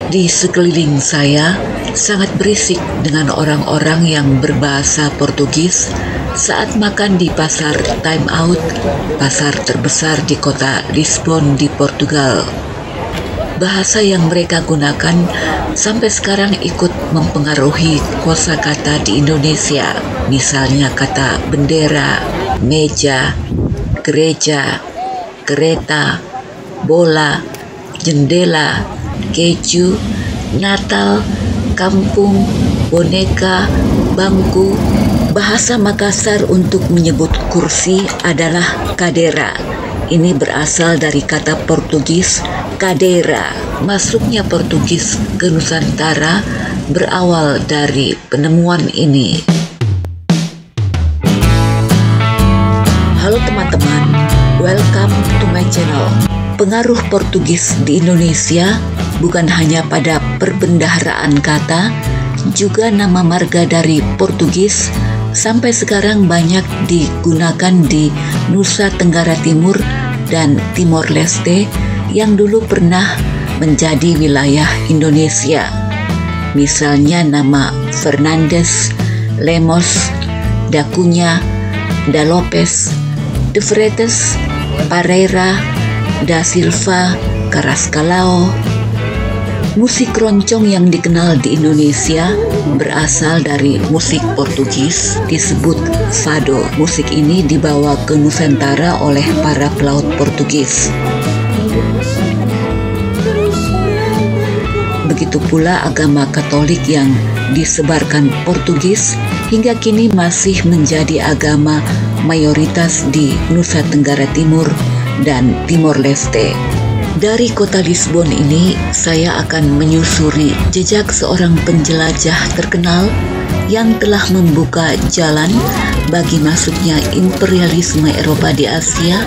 Di sekeliling saya sangat berisik dengan orang-orang yang berbahasa Portugis saat makan di pasar Time Out, pasar terbesar di kota Lisbon di Portugal. Bahasa yang mereka gunakan sampai sekarang ikut mempengaruhi kosakata di Indonesia. Misalnya kata bendera, meja, gereja, kereta, bola, jendela, keju, Natal, kampung, boneka, bangku. Bahasa Makassar untuk menyebut kursi adalah cadeira. Ini berasal dari kata Portugis cadeira. Masuknya Portugis ke Nusantara berawal dari penemuan ini. Halo teman-teman, welcome to my channel. Pengaruh Portugis di Indonesia bukan hanya pada perbendaharaan kata, juga nama marga dari Portugis sampai sekarang banyak digunakan di Nusa Tenggara Timur dan Timor Leste yang dulu pernah menjadi wilayah Indonesia. Misalnya nama Fernandes, Lemos, Da Cunha, Da Lopes, De Freitas, Pareira, Da Silva, Carrascalao. Musik roncong yang dikenal di Indonesia berasal dari musik Portugis disebut fado. Musik ini dibawa ke Nusantara oleh para pelaut Portugis. Begitu pula agama Katolik yang disebarkan Portugis hingga kini masih menjadi agama mayoritas di Nusa Tenggara Timur dan Timor Leste. Dari kota Lisbon ini, saya akan menyusuri jejak seorang penjelajah terkenal yang telah membuka jalan bagi masuknya imperialisme Eropa di Asia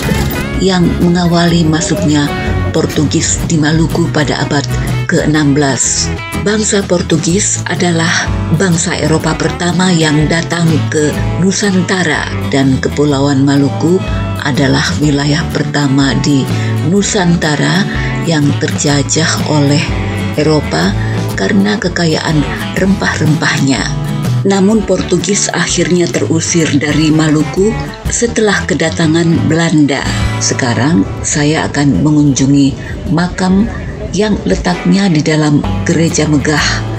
yang mengawali masuknya Portugis di Maluku pada abad ke-16. Bangsa Portugis adalah bangsa Eropa pertama yang datang ke Nusantara dan Kepulauan Maluku adalah wilayah pertama di Nusantara yang terjajah oleh Eropa karena kekayaan rempah-rempahnya. Namun Portugis akhirnya terusir dari Maluku setelah kedatangan Belanda. Sekarang saya akan mengunjungi makam yang letaknya di dalam gereja megah.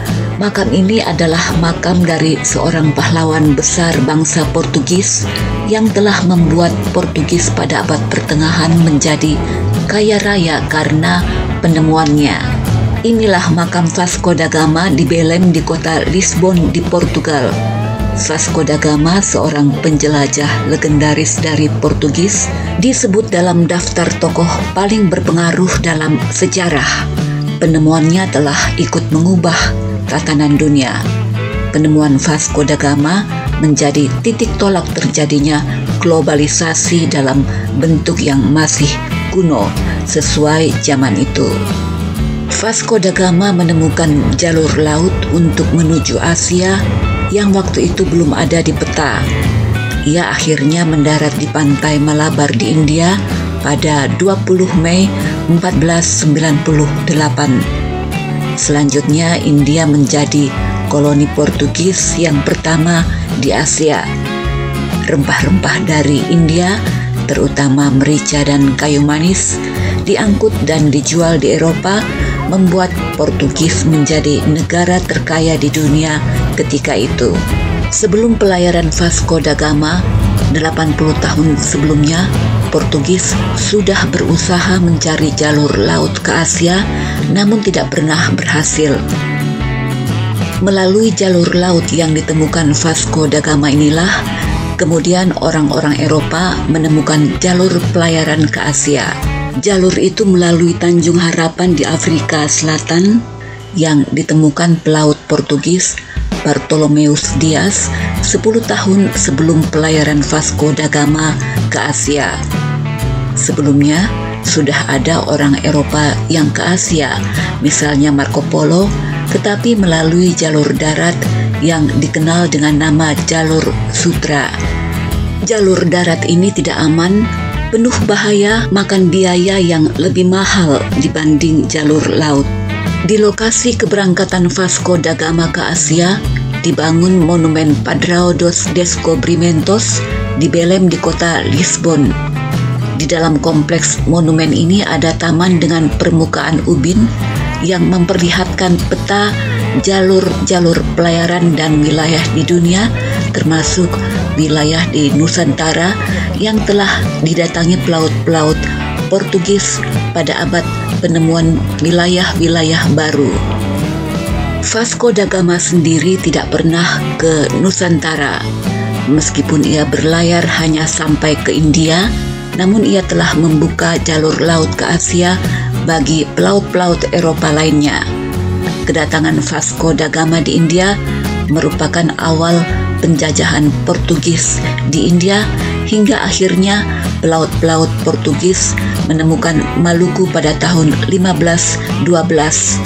Makam ini adalah makam dari seorang pahlawan besar bangsa Portugis yang telah membuat Portugis pada abad pertengahan menjadi kaya raya karena penemuannya. Inilah makam Vasco da Gama di Belém di kota Lisbon di Portugal. Vasco da Gama, seorang penjelajah legendaris dari Portugis, disebut dalam daftar tokoh paling berpengaruh dalam sejarah. Penemuannya telah ikut mengubah tatanan dunia. Penemuan Vasco da Gama menjadi titik tolak terjadinya globalisasi dalam bentuk yang masih kuno sesuai zaman itu. Vasco da Gama menemukan jalur laut untuk menuju Asia yang waktu itu belum ada di peta. Ia akhirnya mendarat di pantai Malabar di India pada 20 Mei 1498. Selanjutnya India menjadi koloni Portugis yang pertama di Asia. Rempah-rempah dari India, terutama merica dan kayu manis, diangkut dan dijual di Eropa, membuat Portugis menjadi negara terkaya di dunia ketika itu. Sebelum pelayaran Vasco da Gama, 80 tahun sebelumnya, Portugis sudah berusaha mencari jalur laut ke Asia, namun tidak pernah berhasil. Melalui jalur laut yang ditemukan Vasco da Gama inilah, kemudian orang-orang Eropa menemukan jalur pelayaran ke Asia. Jalur itu melalui Tanjung Harapan di Afrika Selatan yang ditemukan pelaut Portugis Bartolomeus Dias 10 tahun sebelum pelayaran Vasco da Gama ke Asia. Sebelumnya, sudah ada orang Eropa yang ke Asia, misalnya Marco Polo, tetapi melalui jalur darat yang dikenal dengan nama Jalur Sutra. Jalur darat ini tidak aman, penuh bahaya, makan biaya yang lebih mahal dibanding jalur laut. Di lokasi keberangkatan Vasco da Gama ke Asia, dibangun Monumen Padrao dos Descobrimentos di Belém di kota Lisbon. Di dalam kompleks monumen ini ada taman dengan permukaan ubin yang memperlihatkan peta jalur-jalur pelayaran dan wilayah di dunia, termasuk wilayah di Nusantara yang telah didatangi pelaut-pelaut Portugis pada abad penemuan wilayah-wilayah baru. Vasco da Gama sendiri tidak pernah ke Nusantara. Meskipun ia berlayar hanya sampai ke India, namun ia telah membuka jalur laut ke Asia bagi pelaut-pelaut Eropa lainnya. Kedatangan Vasco da Gama di India merupakan awal penjajahan Portugis di India hingga akhirnya pelaut-pelaut Portugis menemukan Maluku pada tahun 1512.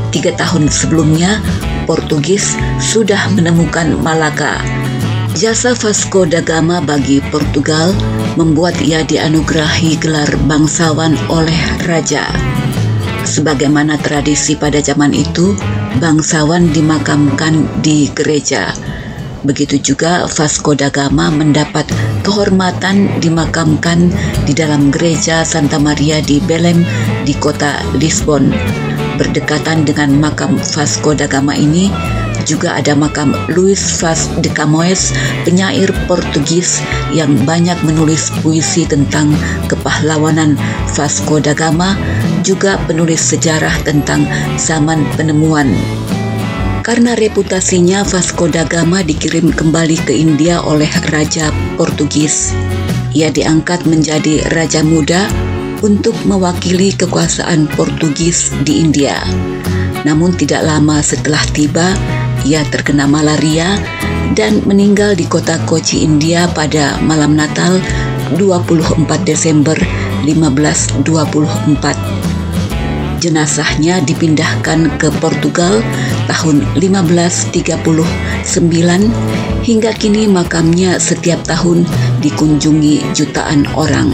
3 tahun sebelumnya, Portugis sudah menemukan Malaka. Jasa Vasco da Gama bagi Portugal membuat ia dianugerahi gelar bangsawan oleh raja. Sebagaimana tradisi pada zaman itu, bangsawan dimakamkan di gereja. Begitu juga Vasco da Gama mendapat kehormatan dimakamkan di dalam gereja Santa Maria di Belém di kota Lisbon. Berdekatan dengan makam Vasco da Gama ini juga ada makam Luís Vaz de Camões, penyair Portugis yang banyak menulis puisi tentang kepahlawanan Vasco da Gama, juga penulis sejarah tentang zaman penemuan. Karena reputasinya, Vasco da Gama dikirim kembali ke India oleh Raja Portugis. Ia diangkat menjadi Raja Muda untuk mewakili kekuasaan Portugis di India. Namun tidak lama setelah tiba, ia terkena malaria dan meninggal di kota Kochi, India pada malam Natal 24 Desember 1524. Jenazahnya dipindahkan ke Portugal tahun 1539 hingga kini makamnya setiap tahun dikunjungi jutaan orang.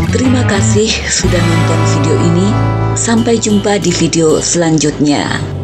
Terima kasih sudah nonton video ini. Sampai jumpa di video selanjutnya.